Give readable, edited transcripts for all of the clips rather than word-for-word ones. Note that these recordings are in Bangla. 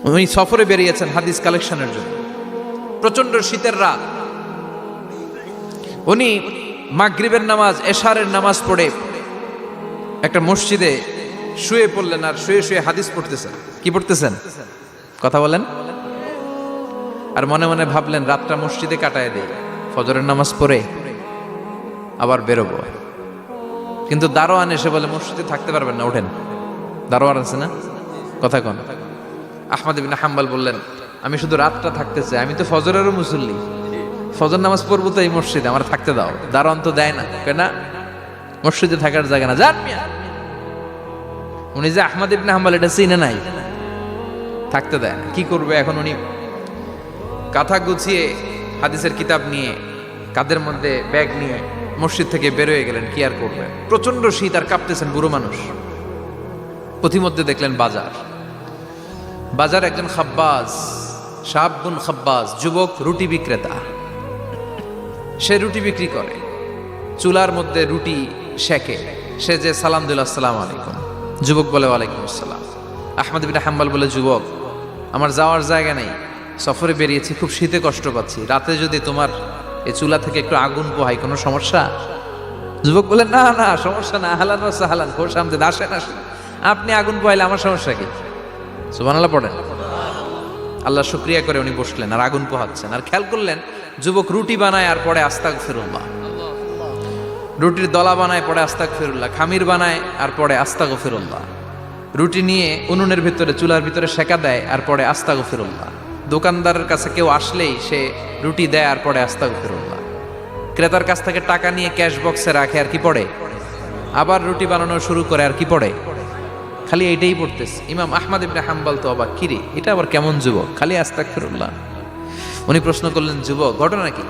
উনি সফরে বেরিয়েছেন হাদিস কালেকশনের জন্য। প্রচন্ড শীতের রাত, উনি মাগরিবের নামাজ, এশারের নামাজ পড়ে একটা মসজিদে শুয়ে পড়লেন, আর শুয়ে শুয়ে হাদিস পড়তেছেন। কি পড়তেছেন? কথা বলেন। আর মনে মনে ভাবলেন রাতটা মসজিদে কাটায় দেই, ফজরের নামাজ পড়ে আবার বেরোবো। কিন্তু দারোয়ান এসে বলে মসজিদে থাকতে পারবেন না, ওঠেন। দারোয়ান আছে না, কথা কন। আহমদ ইবনে হাম্বল বললেন আমি শুধু রাতটা থাকতে চাই, আমি তো ফজরেরও মুসল্লি, ফজর নামাজ পড়বো তো এই মসজিদে, আমার থাকতে দাও। দারোয়ান তো দেয় না, কেন? মসজিদে থাকার জায়গা না, যান মিয়া। উনি যে আহমদ ইবনে হাম্বল এটা চিনে নাই, থাকতে দেয় না। কি করবে এখন? উনি কাঁথা গুছিয়ে হাদিসের কিতাব নিয়ে কাঁধের মধ্যে ব্যাগ নিয়ে মসজিদ থেকে বেরোয় গেলেন। কি আর করবেন, প্রচন্ড শীত, আর কাঁপতেছেন, বুড়ো মানুষ। পথিমধ্যে দেখলেন বাজার। বাজার একজন খাব্বাজ, শাবুন খাব্বাজ, যুবক রুটি বিক্রেতা। সে রুটি বিক্রি করে, চুলার মধ্যে রুটি সেকে। সে যে সালাম দিল, আসসালামু আলাইকুম। যুবক বলে ওয়ালাইকুম আসসালাম। আহমদ ইবনে হাম্বল বলে যুবক, আমার যাওয়ার জায়গা নেই, সফরে বেরিয়েছি, খুব শীতে কষ্ট পাচ্ছি, রাতে যদি তোমার এই চুলা থেকে একটু আগুন পোহাই কোনো সমস্যা? যুবক বলে না না, সমস্যা না, আহলান ওয়া সাহলান, খোশ আমদেদ, আসেন আসেন, আপনি আগুন পোহাইলে আমার সমস্যা কি? সুবহানাল্লাহ পড়েন। আল্লাহ শুকরিয়া করে উনি বসলেন আর আগুন পোহাচ্ছেন। আর খেয়াল করলেন যুবক রুটি বানায় আর পরে আস্তাগফিরুল্লাহ, রুটির দলা বানায় পরে আস্তাগফিরুল্লাহ, খামির বানায় আর পরে আস্তাগফিরুল্লাহ, রুটি নিয়ে উনুনের ভিতরে চুলার ভিতরে সেকা দেয় আর পরে আস্তাগফিরুল্লাহ। দোকানদারের কাছে কেউ আসলেই সে রুটি দেয় আর পরে আস্তাগফিরুল্লাহ। ক্রেতার কাছ থেকে টাকা নিয়ে ক্যাশ বক্সে রাখে আর কি পড়ে? আবার রুটি বানানো শুরু করে আর কি পড়ে? খালি এইটাই পড়তেছে। ইমাম আহমদ ইবনে হাম্বল তো অবাক, কিরে এটা আবার কেমন যুবক, খালি আস্তাগফিরুল্লাহ। উনি প্রশ্ন করলেন যুবক ঘটনা কি?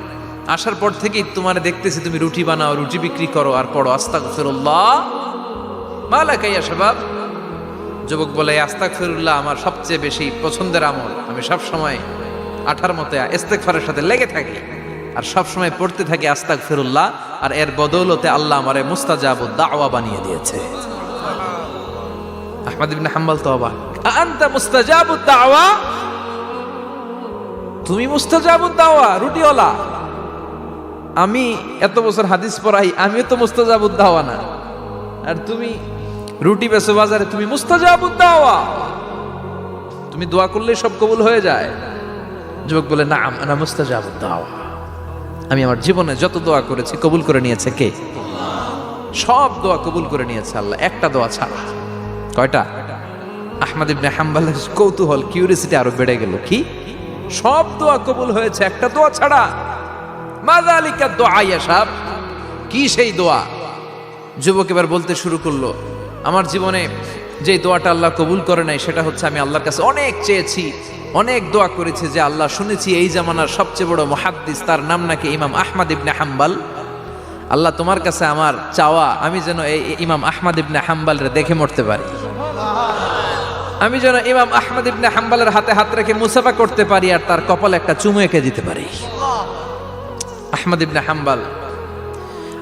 আসার পর থেকেই তোমার দেখতেছি তুমি রুটি বানাও, রুটি বিক্রি করো আর পড়ো আস্তাগফিরুল্লাহ, মালাকা ইয়া শাবাব। যুবক বলে আস্তাগফিরুল্লাহ আমার সবচেয়ে বেশি পছন্দের আমল, আমি সব সময় আঠার মতো ইস্তেগফারের সাথে লেগে থাকি আর সব সময় পড়তে থাকি আস্তাগফিরুল্লাহ, আর এর বদৌলতে আল্লাহ আমারে মুস্তাজাবুদ দাওয়া বানিয়ে দিয়েছে। আহমদ ইবনে হাম্বল তো অবাক, আনতা মুস্তাজাবুদ দাওয়া, তুমি মুস্তাজাবুদ দাওয়া, রুটিওয়ালা। আমি এত বছর হাদিস পড়াই, আমিও তো মুস্তাজাবুদ দাওয়া না, আর তুমি রুটি বেচো বাজারে, তুমি মুস্তাজাবুদ দাওয়া, তুমি দোয়া করলে সব কবুল হয়ে যায়। যুবক বলে না, আনা মুস্তাজাবুদ দাওয়া, আমি আমার জীবনে যত দোয়া করেছি কবুল করে নিয়েছে কে? সব দোয়া কবুল করে নিয়েছে আল্লাহ, একটা দোয়া ছাড়া। কয়টা? আহমদ ইবনে হাম্বলের কৌতূহল, কিউরিসিটি আরো বেড়ে গেল। কি? সব দোয়া কবুল হয়েছে, একটা দোয়া ছাড়া। মাযালিকা দুআ ইয়া শাব, কি সেই দোয়া? যুবক এবার বলতে শুরু করলো, আমার জীবনে যে দোয়াটা আল্লাহ কবুল করে নাই সেটা হচ্ছে আমি আল্লাহর কাছে অনেক চেয়েছি, অনেক দোয়া করেছি যে আল্লাহ, শুনেছি এই জামানার সবচেয়ে বড় মুহাদ্দিস, তার নাম নাকি ইমাম আহমদ ইবনে হাম্বল। আল্লাহ তোমার কাছে আমার চাওয়া, আমি যেন এই ইমাম আহমদ ইবনে হাম্বলরে দেখে মরতে পারি, আমি যেন ইমাম আহমদ ইবনে হাম্বলের হাতে হাত রেখে মুসাফা করতে পারি আর তার কপালে একটা চুমু এঁকে দিতে পারি। আহমদ ইবনে হাম্বল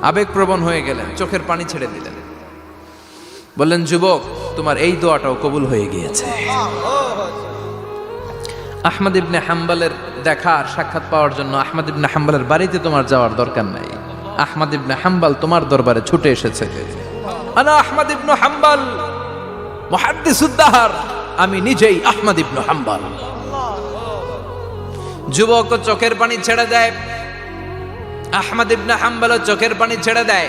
আবেগপ্রবণ হয়ে গেলেন, চোখের পানি ছেড়ে দিলেন, বললেন যুবক তোমার এই দোয়াটাও কবুল হয়ে গিয়েছে। আহমদ ইবনে হাম্বলের দেখা আর সাক্ষাৎ পাওয়ার জন্য আহমদ ইবনে হাম্বলের বাড়িতে তোমার যাওয়ার দরকার নাই, আহমদ ইবনে হাম্বল তোমার দরবারে ছুটে এসেছে। আনা আহমদ ইবনে হাম্বল মুহাদ্দিসুদ দাহর, আমি নিজেই আহমদ ইবনে হাম্বল। যুবক চোখের পানি ছেড়ে দেয়, আহমদ ইবনে হাম্বল চোখের পানি ছেড়ে দেয়।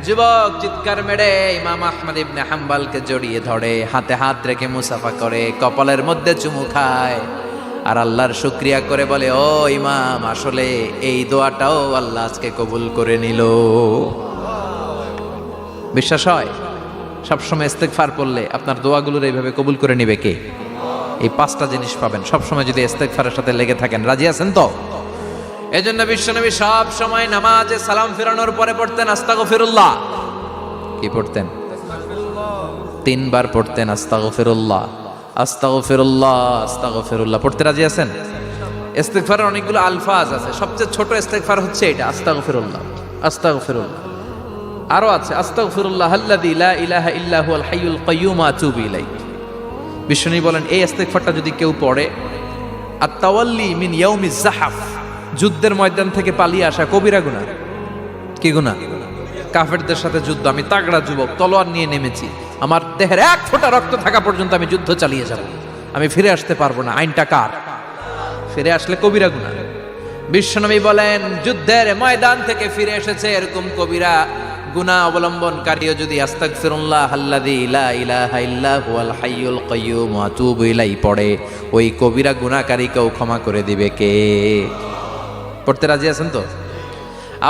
যুবক চিৎকার মেরে ইমাম আহমদ ইবনে হাম্বলকে জড়িয়ে ধরে, হাতে হাত রেখে মুসাফা করে, কপালের মধ্যে চুমু খায় আর আল্লাহর শুকরিয়া করে বলে, ও ইমাম, আসলে এই দোয়াটাও আল্লাহ আজকে কবুল করে নিল। বিশ্বাস হয়? সবসময় ইস্তেগফার পড়লে আপনার দোয়াগুলোর এইভাবে কবুল করে নিবে কে? এই পাঁচটা জিনিস পাবেন সবসময় যদি ইস্তেগফারের সাথে লেগে থাকেন। রাজি আছেন তো? এজন্য বিশ্বনবী সব সময় নামাজে সালাম ফেরানোর পরে পড়তেন আস্তাগফিরুল্লাহ। কি পড়তেন? 3 বার পড়তেন আস্তাগফিরুল্লাহ, আস্তাগফিরুল্লাহ, আস্তাগফিরুল্লাহ। পড়তে রাজি আছেন? ইস্তেগফারের অনেকগুলো আলফাজ আছে, সবচেয়ে ছোট ইস্তেগফার হচ্ছে এটা, আস্তাগফিরুল্লাহ, আস্তাগফিরুল্লাহ। আরো আছে আস্তাগফিরুল্লাহ আল্লাযী লা ইলাহা ইল্লা হুয়াল হাইয়ুল কাইয়্যুম আতুবু ইলাইহি, বিশ্বনবী বলেন এই ইস্তেগফারটা যদি কেউ পড়ে, আত-তাওয়াল্লি মিন ইয়াউমিজ যাহাফ, যুদ্ধের ময়দান থেকে পালিয়ে আসা কবিরা গুনাহ। কি গুনাহ? কাফেরদের সাথে যুদ্ধ, আমি তাগড়া যুবক, তলোয়ার নিয়ে নেমেছি, আমার দেহের এক ফোঁটা রক্ত থাকা পর্যন্ত আমি যুদ্ধ চালিয়ে যাব, আমি ফিরে আসতে পারবো না, আইনটা কার? ফিরে আসলে কবিরা গুনাহ। বিশ্বনবী বলেন যুদ্ধের ময়দান থেকে ফিরে এসেছে এরকম কবিরা গুনাহ অবলম্বনকারীও যদি আস্তাগফিরুল্লাহ আল্লাযী লা ইলাহা ইল্লা হুয়াল হাইয়ুল কাইয়্যুম ওয়া আতুবু ইলাইহি পড়ে, ওই কবিরা গুনাহকারীকেও ক্ষমা করে দিবে কে? পড়তে রাজি আছেন তো?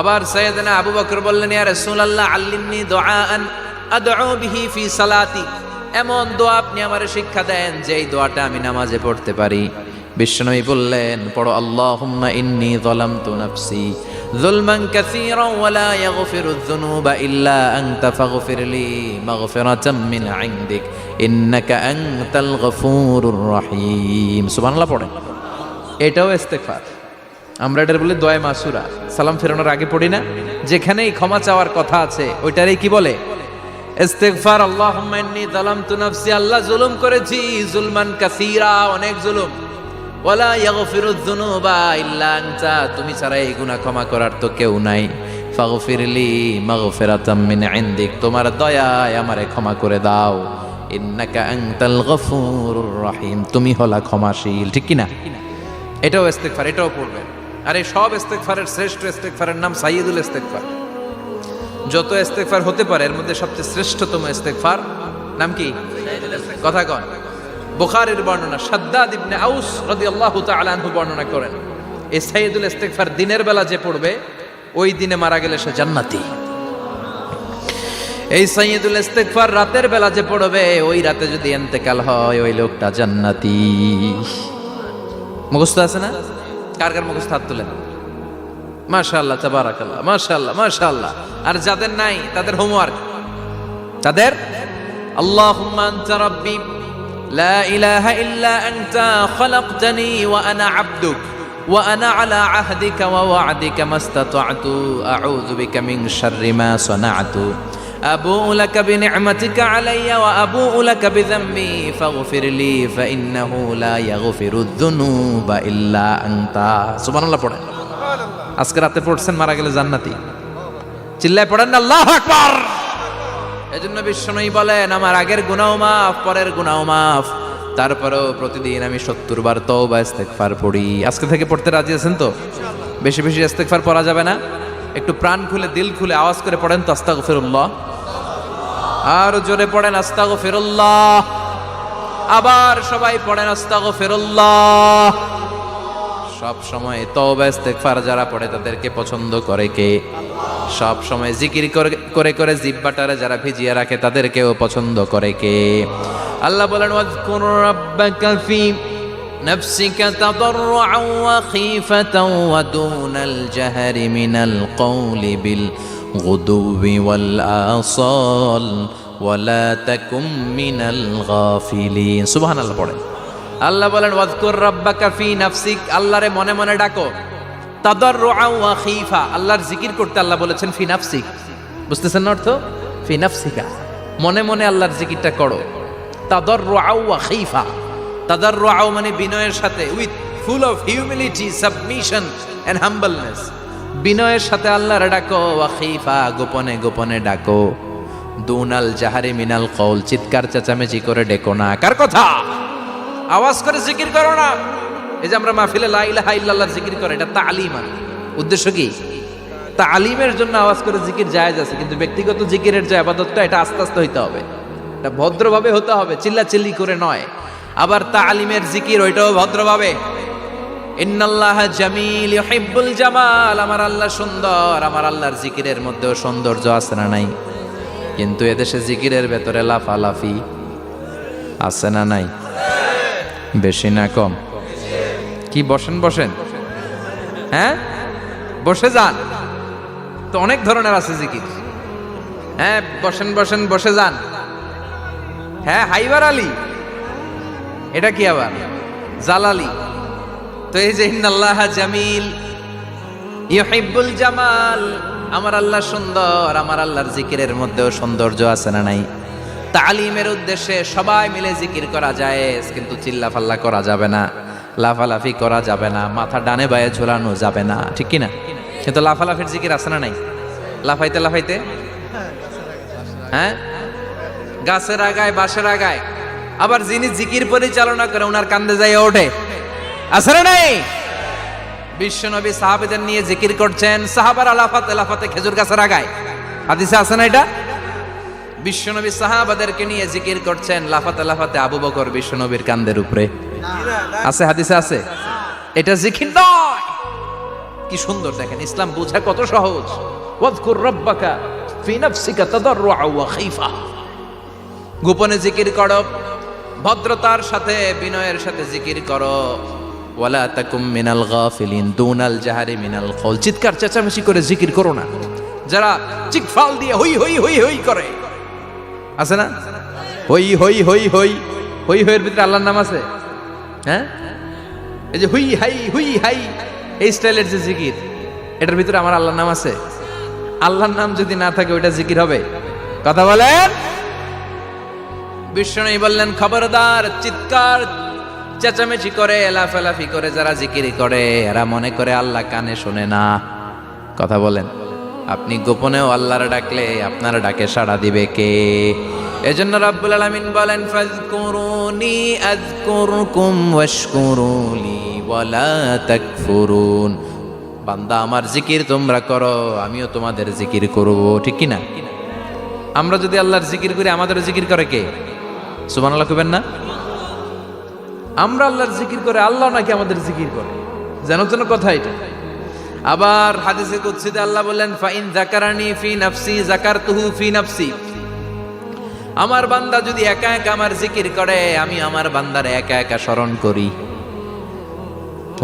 আবার সাইয়েদনা আবু বকর বললেন, ইয়া রাসূলুল্লাহ আল্লিমনি দুআআন আদউ বিহি ফি সালাতি, এমন দোয়া আপনি আমারে শিক্ষা দেন যে এই দোয়াটা আমি নামাজে পড়তে পারি। বিশ্বনবী বললেন, পড়ো আল্লাহুম্মা ইন্নী যালামতু নাফসি যুলমান কাসীরান ওয়া লা ইয়াগফিরুয যুনুবা ইল্লা আনতা ফাগফিরলি মাগফিরাতাম মিন ইনদিক ইন্নাকা আনতাল গফুরুর রহিম। সুবহানাল্লাহ পড়েন। এটাও ইস্তেগফার। আমরা এটার বলি দোয়া মাসুরা, সালাম ফেরানোর আগে পড়ি না? যেখানেই ক্ষমা চাওয়ার কথা আছে ওইটারই কি বলে? ইস্তেগফার। আল্লাহুম্মা ইন্নী যালামতু নাফসি, আল্লাহ জুলুম করেছি, যুলমান কাসীরা, অনেক জুলুম, ওয়ালা ইয়াগফিরুয যুনুবা ইল্লা আনতা, তুমি ছাড়া এই গুনাহ ক্ষমা করার তো কেউ নাই, ফাগফিরলি মাগফিরাতাম মিন ইনদিক, তোমার দয়ায় আমারে ক্ষমা করে দাও, ইন্নাকা আনতাল গফুরুর রহিম, তুমি হলা ক্ষমাশীল। ঠিক কি না? এটাও ইস্তেগফার, এটাও পড়বেন। আর এই সব ইস্তেগফারের শ্রেষ্ঠ ইস্তেগফারের নাম সাইয়্যিদুল ইস্তেগফার। যত ইস্তেগফার হতে পারে এর মধ্যে সবচেয়ে শ্রেষ্ঠতম ইস্তেগফার নাম কি? কথা কন। বুখারীর বর্ণনা, শাদ্দাদ ইবনে আউস রাদিয়াল্লাহু তাআলা আনহু বর্ণনা করেন, এই সাইয়্যিদুল ইস্তেগফার দিনের বেলা যে পড়বে ওই দিনে মারা গেলে সে জান্নাতি। এই সাইয়্যিদুল ইস্তেগফার রাতের বেলা যে পড়বে ওই রাতে যদি ইন্তেকাল হয় ওই লোকটা জান্নাতি। মুখস্থ আছে না? কার কার মুখস্থ হাত তুলেন। মাশাআল্লাহ, তাবারাকাল্লাহ, মাশাআল্লাহ, মাশাআল্লাহ। আর যাদের নাই তাদের হোমওয়ার্ক, তাদের আল্লাহুম্মা আনতা রাব্বি লা ইলাহা ইল্লা আনতা খালাকতানি ওয়া আনা আবদুক ওয়া আনা আলা আহদিকা ওয়া ওয়া'দিকা মাস্তাতা'তু আউযু বিকা মিন শাররি মা সানা'তু আবু'ু লাকা বিনি'মাতিকা আলাইয়া ওয়া আবু'ু লাকা বিযামবি ফাগফিরলি ফাইন্নাহু লা ইয়াগফিরুয যুনুবা ইল্লা আনতা। সুবহানাল্লাহ পড়েন। আজকে রাতে পড়ছেন, মারা গেলে জান্নাতি। চিল্লায় পড়েন না আল্লাহু আকবার। এজন্য বিশ্বনবী বলেন আমার আগের গুনাহ মাফ, পরের গুনাহ মাফ, তারপরেও প্রতিদিন আমি 70 বার তওবা ইস্তেগফার পড়ি। আজকে থেকে পড়তে রাজি আছেন তো? বেশি বেশি ইস্তেগফার পড়া যাবে না? একটু প্রাণ খুলে দিল খুলে আওয়াজ করে পড়েন তো আস্তাগফিরুল্লাহ। আর জোরে পড়েন আস্তাগফিরুল্লাহ। আবার সবাই পড়েন আস্তাগফিরুল্লাহ। সব সময় তওবা ইস্তেগফার যারা পড়ে তাদেরকে পছন্দ করে কে? সব সময় জিকির করে করে জিহ্বাটারে যারা ভিজিয়ে রাখে তাদেরকেও পছন্দ করে কে? আল্লাহ বলেন ওয়াজকুর রাব্বাকা ফি নাফসিকা তাদাররুআন ওয়া খীফাতান ওয়া দুনাল জাহরি মিনাল কওলি বিল গুদুবি ওয়াল আসাল ওয়া লা তাকুম মিনাল গাফিলিন। সুবহানাল্লাহ পড়েন। আল্লাহ বলেন ওয়াজকুর রাব্বাকা ফি নাফসিক, আল্লাহরে মনে মনে ডাকো, তাদাররুআন ওয়া খীফা, আল্লাহর জিকির করতে আল্লাহ বলেছেন ফি নাফসিক। বুঝতেছেন না অর্থ? ফি নাফসিকা, মনে মনে আল্লাহর জিকিরটা করো। তাদাররুআন ওয়া খীফা, তাদাররুআন মানে বিনয়ের সাথে, with full of humility, submission and humbleness, বিনয়ের সাথে আল্লাহরে ডাকো। ওয়া খীফা, গোপনে গোপনে ডাকো। দুনাল জাহারি মিনাল কওল, চিৎকার চেঁচামেচি করে ডেকো না। কার কথা? আওয়াজ করে জিকির করো না। এই যে আমরা মাহফিলে লা ইলাহা ইল্লাল্লাহ জিকির করে, এটা তালিম। উদ্দেশ্য কি? তালিমের জন্য আওয়াজ করে জিকির জায়েজ আছে, কিন্তু ব্যক্তিগত জিকিরের যে ইবাদতটা এটা আস্তে আস্তে হইতে হবে, এটা ভদ্রভাবে হতে হবে, চিল্লাচিল্লি করে নয়। আবার তালিমের জিকির ওইটাও ভদ্রভাবে। ইন্নাল্লাহা জামিল ইউহিব্বুল জামাল, আমার আল্লাহ সুন্দর, আমার আল্লাহর জিকিরের মধ্যেও সৌন্দর্য আছে না নাই? কিন্তু এদেশে জিকিরের ভেতরে লাফালাফি আছে না নাই? বেশি না কম? কি বসেন বসেন, হ্যাঁ বসে যান তো, অনেক ধরনের আছে জিকির। হ্যাঁ বসেন বসেন, বসে যান। হ্যাঁ হাইবার আলী, এটা কি আবার জালালি? তো এই যে ইন্নাল্লাহা জামিল ইউহিব্বুল জামাল, আমার আল্লাহ সুন্দর, আমার আল্লাহর জিকিরের মধ্যেও সৌন্দর্য আছে না নাই? তালিমের উদ্দেশ্যে সবাই মিলে জিকির করা যায়, কিন্তু চিল্লাফাল্লা করা যাবে না, লাফালাফি করা যাবে না, মাথা ডানে বায়ে ঝোলানো যাবে না, ঠিক কিনা? কিন্তু লাফালাফির জিকির আছে না নাই? লাফাইতে লাফাইতে, হ্যাঁ, গাছের আগায় বাঁশের আগায়। আবার যিনি জিকির পরিচালনা করে ওনার কান্দে যাই ওঠে, আছে না নাই? বিশ্বনবী সাহাবাদের নিয়ে জিকির করছেন, সাহাবারা লাফাতে লাফাতে খেজুর গাছের আগায়, হাদিসে আছে না এটা? বিশ্বনবী সাহাবাদেরকে নিয়ে জিকির করছেন, লাফাতে লাফাতে আবু বকর বিশ্বনবীর কান্দের উপরে, আছে হাদিসে আছে। এটা জিকির নয়। কি সুন্দর দেখেন, ইসলাম বোঝা কত সহজ। ওয়াজকুর রাব্বাকা ফি নাফসিকা তাদাররুআ ওয়া খাইফা, গোপনে জিকির করো, ভদ্রতার সাথে বিনয়ের সাথে জিকির করো। ওয়ালা তাকুম মিনাল গাফিলিন দুনাল জাহারি মিনাল কওল, চিৎকার চেঁচামেচি করে জিকির করো না। যারা চিকফাল দিয়ে হই হই হই হই করে, আছে না? হই হই হই হই হই হইয়ের ভিতরে আল্লাহর নাম আছে, হ্যাঁ? এই যে হুই হাই হুই হাই, এই স্টাইলের যে জিকির, এটার ভিতরে আমার আল্লাহর নাম আছে? আল্লাহর নাম যদি না থাকে ওইটা জিকির হবে? কথা বলেন। বিষ্ণু বললেন, খবরদার, চিৎকার চেঁচামেচি করে লাফালাফি করে যারা জিকির করে এরা মনে করে আল্লাহ কানে শোনে না। কথা বলেন। আপনি গোপনেও আল্লাহর ডাকলে আপনার ডাকে সাড়া দিবে কে? এজন্য রাব্বুল আলামিন বলেন, ফাযকুরুনি আযকুরকুম ওয়াশকুরুলি ওয়ালা তাকফুরুন। বান্দা আমার জিকির তোমরা করো, আমিও তোমাদের জিকির করব, ঠিক কি না? আমরা যদি আল্লাহর জিকির করি আমাদেরও জিকির করে কে? সুবহানাল্লাহ কইবেন না? আমরা আল্লাহর জিকির করে, আল্লাহ নাকি আমাদের জিকির করে, জানো তো না কথা এটা। আবার হাদিসে কুদসিতে আল্লাহ বললেন, ফাইন যাকারানি ফি নাফসি যাকারতুহু ফি নাফসি। আমার বান্দা যদি একা একা আমার জিকির করে, আমি আমার বান্দার একা একা স্মরণ করি।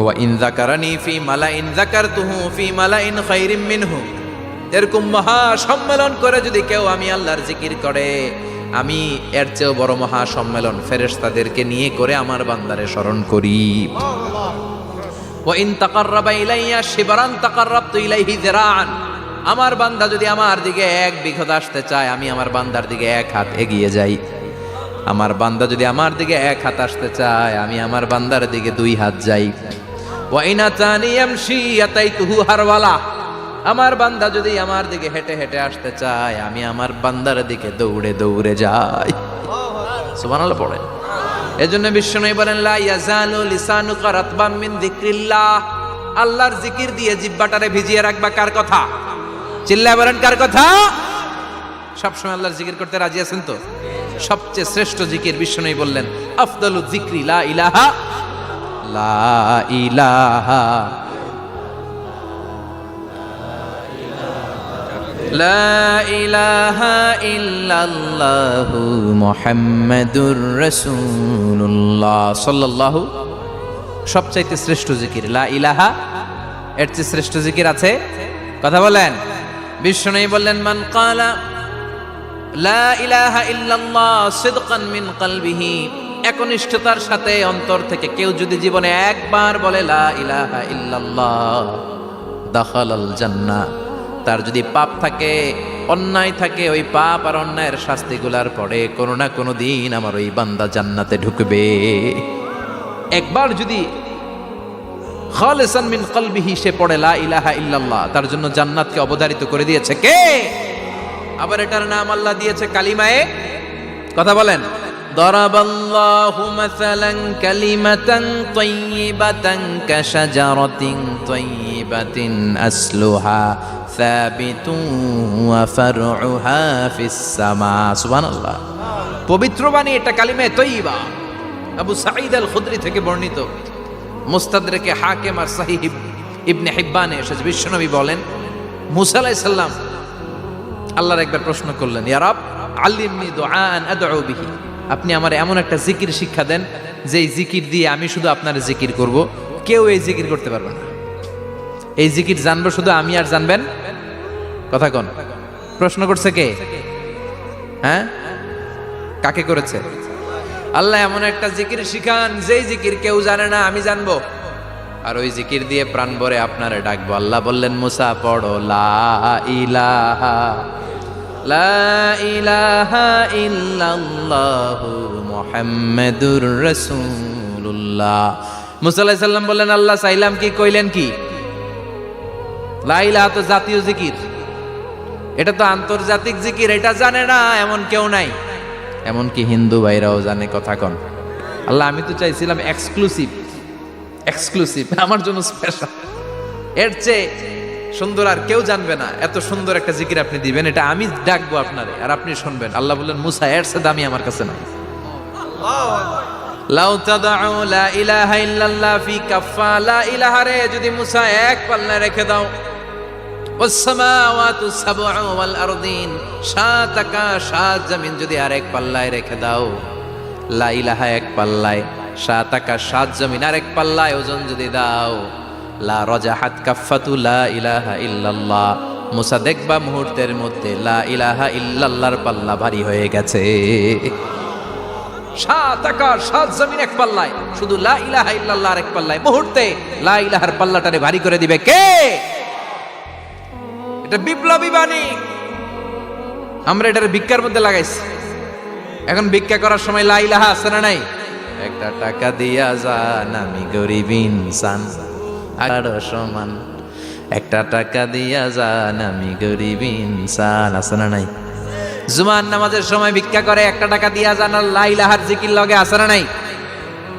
ওয়া ইন যাকারানি ফি মালাইন যাকারতুহু ফি মালাইন খায়রিম মিনহু। এরকম মহা সম্মেলন করে যদি কেউ আমি আল্লাহর জিকির করে, আমি এর চেয়েও বড় মহা সম্মেলন ফেরেশতাদেরকে নিয়ে করে আমার বান্দারে স্মরণ করি। ওয়া ইন তাকাররাবা ইলাইয়া শিবরান তাকাররাবতু ইলাইহি যিরাআন। আমার বান্দা যদি আমার দিকে এক বিঘত আসতে চায়, আমি আমার বান্দার দিকে এক হাত এগিয়ে যাই। আমার বান্দা যদি আমার দিকে এক হাত আসতে চায়, আমি আমার বান্দার দিকে দুই হাত যাই। ওয়া ইন আতানি ইয়ামশি আতাইতুহু হারওয়ালা। আমার বান্দা যদি আমার দিকে হেঁটে হেঁটে আসতে চায়, আমি আমার বান্দার দিকে দৌড়ে দৌড়ে যাই। সুবহানাল্লাহ পড়েন। এজন্য বিশ্বনবী বলেন, লা ইয়াজালু লিসানুকা রাতবাম মিন যিকরিল্লাহ। আল্লাহর জিকির দিয়ে জিহ্বাটারে ভিজিয়ে রাখবা। কার কথা? চিল্লায় বলেন, কার কথা? সবসময় আল্লাহর জিকির করতে রাজি আছেন তো? সবচেয়ে শ্রেষ্ঠ জিকির বিশ্বনবী বললেন, আফদালু যিকরি লা ইলাহা লা ইলাহা লা ইলাহা ইল্লাল্লাহু মুহাম্মাদুর রাসূলুল্লাহ সাল্লাল্লাহু। সবচাইতে শ্রেষ্ঠ জিকির লা ইলাহা, এর চেয়ে শ্রেষ্ঠ জিকির আছে? কথা বলেন। বিশ্বনবী বললেন, মান ক্বালা লা ইলাহা ইল্লাল্লাহ সিদকান মিন কলবিহি, একনিষ্ঠতার সাথে অন্তর থেকে কেউ যদি জীবনে একবার বলে লা ইলাহা ইল্লাল্লাহ, দাখালাল জান্নাহ। তার যদি পাপ থাকে, অন্যায় থাকে, ওই পাপ আর অন্যায়ের শাস্তিগুলার পরে কোনো না কোনো দিন আমার ওই বান্দা জান্নাতে ঢুকবে। একবার যদি খালিসান মিন কলবিহি সে পড়ে লা ইলাহা ইল্লাল্লাহ, তার জন্য জান্নাতকে অবধারিত করে দিয়েছে কে? আবার এটার নাম আল্লাহ দিয়েছে কালিমায়ে। কথা বলেন। দরাবাল্লাহু মাসালান কালিমাতান তাইয়িবাতান কাশাজারাতিন তাইয়িবাতিন আসলুহা সাবিতুন ওয়া ফারউহা ফিস সামা। সুবহানাল্লাহ। পবিত্র বাণী এটা কালিমায়ে তাইয়িবা। আবু সাঈদ আল খুদরি থেকে বর্ণিত, মুস্তাদরাকে হাকিম আর সহিহ ইবনে হিব্বানে এসেছে। বিশ্বনবী বলেন, মুসা আলাইহিস সালাম আল্লাহর একবার প্রশ্ন করলেন, ইয়া রাব আল্লিমনি দুআআন আদউ বিহি। আপনি আমার এমন একটা জিকির শিক্ষা দেন যেই জিকির দিয়ে আমি শুধু আপনার জিকির করব, কেউ এই জিকির করতে পারবে না। এই জিকির জানবো শুধু আমি, আর জানবেন। কথা কোন? প্রশ্ন করছে কে? হ্যাঁ, কাকে করেছে? আল্লাহ এমন একটা জিকির শিখান যেই জিকির কেউ জানে না, আমি জানবো, আর ওই জিকির দিয়ে প্রাণ ভরে আপনারে ডাকবো। আল্লাহ বললেন, মুসা পড়ো লা ইলাহা লা ইলাহা ইল্লাল্লাহু মুহাম্মাদুর রাসূলুল্লাহ। মুসা আলাইহিস সালাম বললেন, আল্লাহ চাইলাম কি, কইলেন কি? লা ইলাহা তো জাতীয় জিকির, এটা তো আন্তর্জাতিক জিকির, এটা জানে না এমন কেউ নাই, এমনকি হিন্দু ভাইরাও জানে। কথা কন। আল্লাহ আমি তো চাইছিলাম এক্সক্লুসিভ, আমার জন্য স্পেশাল, এর চেয়ে সুন্দর আর কেউ জানবে না, এত সুন্দর একটা জিকির আপনি দিবেন, এটা আমি ডাকবো আপনারে আর আপনি শুনবেন। আল্লাহ বললেন, মুসা এর চেয়ে দামি আমার কাছে না। লাউ তাদউ লা ইলাহা ইল্লাল্লাহ ফি কাফা, লা ইলাহা রে যদি মুসা এক পাল্লায় রেখে দাও, ওয়াস সামাওয়াতু সাবউ ওয়াল আরদিন, সাত আকাশ সাত জমিন যদি আরেক পাল্লায় রেখে দাও, লা ইলাহা এক পাল্লায়, সাত আকাশ সাত জমিন আরেক পাল্লায় ওজন যদি দাও, লা রাজাহাত কাফাতু লা ইলাহা ইল্লাল্লাহ, মুসা দেখবা মুহূর্তের মধ্যে লা ইলাহা ইল্লাল্লাহর পাল্লা ভারী হয়ে গেছে। সাত আকাশ সাত জমিন এক পাল্লায়, শুধু লা ইলাহা ইল্লাল্লাহর এক পাল্লায়, মুহূর্তে লা ইলাহার পাল্লাটারে ভারী করে দিবে কে? এটা বিপ্লবী বাণী। আমরা এটার ভিক্ষার মধ্যে লাগাইছি। এখন ভিক্ষা করার সময় লা ইলাহা আছে না নাই? একটা টাকা দিয়া যান, আমি গরিব ইনসান আর সমান, একটা টাকা দিয়া যান, আমি গরিব ইনসান, আছে না নাই? জুমার নামাজের সময় ভিক্ষা করে, একটা টাকা দিয়া যান, আর লা ইলাহার জিকির লগে, আছে না নাই?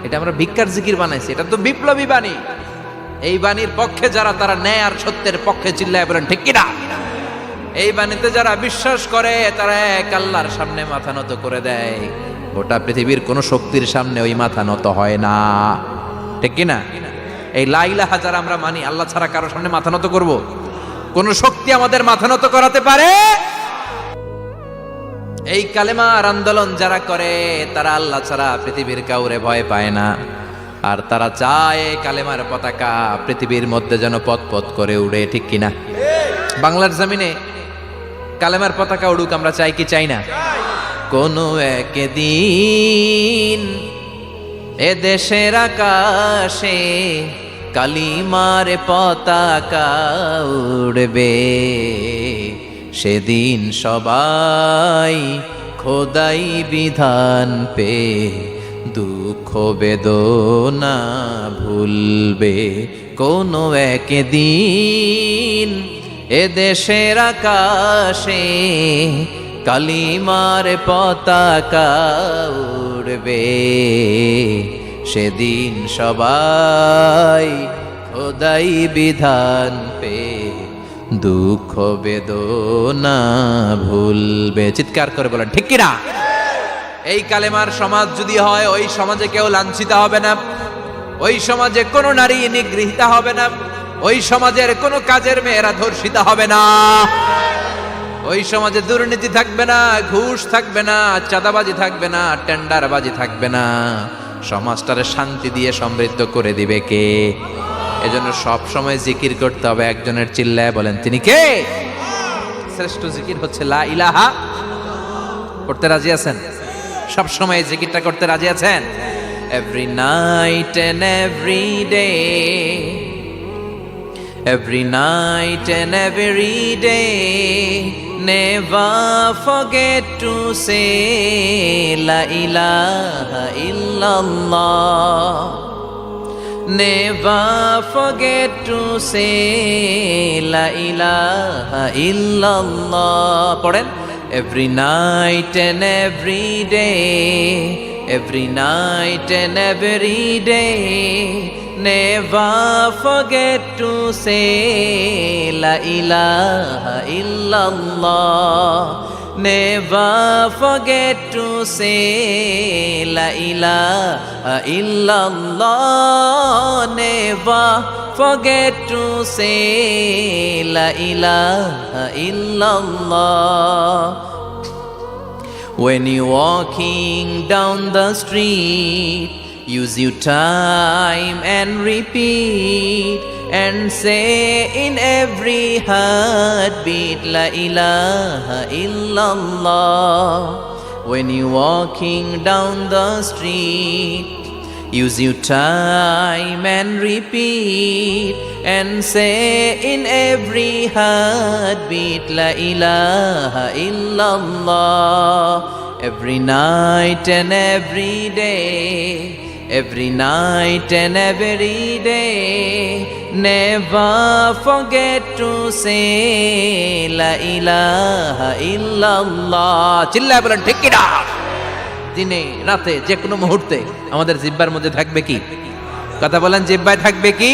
এটা আমরা ভিক্ষার জিকির বানাইছি, এটা তো বিপ্লবী বাণী। এই বাণীর পক্ষে যারা, তারা ন্যায় আর সত্যের পক্ষে চিল্লায় বলেন ঠিক কিনা? এই বাণীতে যারা বিশ্বাস করে তারা এক আল্লাহর সামনে মাথা নত করে দেয়, গোটা পৃথিবীর কোন শক্তির সামনে ওই মাথা নত হয় না, ঠিক কিনা? এই লা ইলাহা যারা আমরা মানি, আল্লাহ ছাড়া কারোর সামনে মাথা নত করব? কোন শক্তি আমাদের মাথা নত করাতে পারে? এই কালেমার আন্দোলন যারা করে তারা আল্লাহ ছাড়া পৃথিবীর কাউরে ভয় পায় না, আর তারা চায় কালেমার পতাকা পৃথিবীর মধ্যে যেন পথ পথ করে উড়ে, ঠিক কিনা? বাংলার জমিনে কালেমার পতাকা উড়ুক, আমরা চাই কি চাই না? কোনো একদিন এ দেশের আকাশে কালিমার পতাকা উড়বে, সেদিন সবাই খোদাই বিধান পে দুঃখ বেদনা ভুলবে। কোনো একদিন এ দেশের আকাশে কালিমার পতাকা উড়বে, সেদিন সবাই খোদাই বিধান পে দুঃখ বেদনা ভুলবে। চিৎকার করে বলেন ঠিক কিনা? এই কালেমার সমাজ যদি হয়, ওই সমাজে কেউ লাঞ্ছিত হবে না, ওই সমাজে কোনো নারী নিগৃহীত হবে না, ওই সমাজের কোনো কাজের মেয়েরা ধর্ষিত হবে না, ওই সমাজে দুর্নীতি থাকবে না, ঘুষ থাকবে না, চাঁদাবাজি থাকবে না, টেন্ডারবাজি থাকবে না। সমাজটারে শান্তি দিয়ে সমৃদ্ধ করে দিবে কে? এজন্য সব সময় জিকির করতে হবে একজনের, চিল্লায় বলেন তিনি কে? শ্রেষ্ঠ জিকির হচ্ছে লা ইলাহা। করতে রাজি আছেন? সব সময় এই জিকিরটা করতে রাজি আছেন? Every night and every day, every night and every day, never forget to say la ilaha illallah, never forget to say la ilaha illallah. পড়েন, every night and every day, every night and every day, never forget to say la ilaha illallah, never forget to say la ilaha illallah, never forget to say la ilaha illallah. When you're walking down the street, use your time and repeat and say in every heartbeat la ilaha illallah. When you're walking down the street, Use your time and repeat and say in every heartbeat La ilaha illallah. Every night and every day, every night and every day, never forget to say La ilaha illallah. চিল্লায় বলেন ঠিক কি না? দিনে রাতে যে কোনো মুহূর্তে আমাদের জিহ্বার মধ্যে থাকবে কি? কথা বলেন, জিহ্বায় থাকবে কি?